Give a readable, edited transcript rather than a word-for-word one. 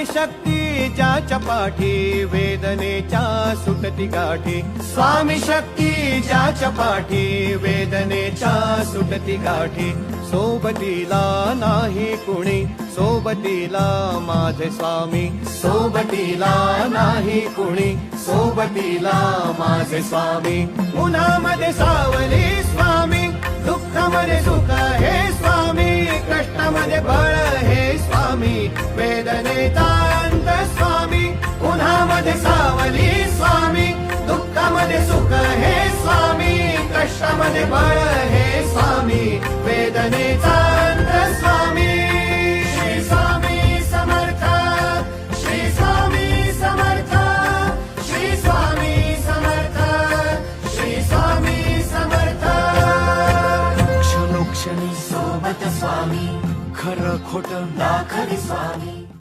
स्वामी शक्ती ज्याच्या पाठी वेदनेच्या सुटती गाठी स्वामी शक्ती ज्याच्या पाठी वेदनेच्या सुटती गाठी सोबतीला नाही कुणी सोबतीला माझे स्वामी सोबतीला नाही कुणी सोबतीला माझे स्वामी उन्हामध्ये सावली स्वामी दुःखामध्ये सुख हे स्वामी कष्टामध्ये बळ हे स्वामी वेदनेचा अंत स्वामी उन्हामध्ये सावली स्वामी दुःखामध्ये सुख हे स्वामी कष्टामध्ये बळ हे स्वामी वेदनेचा अंत स्वामी श्री स्वामी समर्थ श्री स्वामी समर्थ श्री स्वामी समर्थ श्री स्वामी समर्थ क्षणोक्षणी सोबत स्वामी खरं खोटं दाखवी स्वामी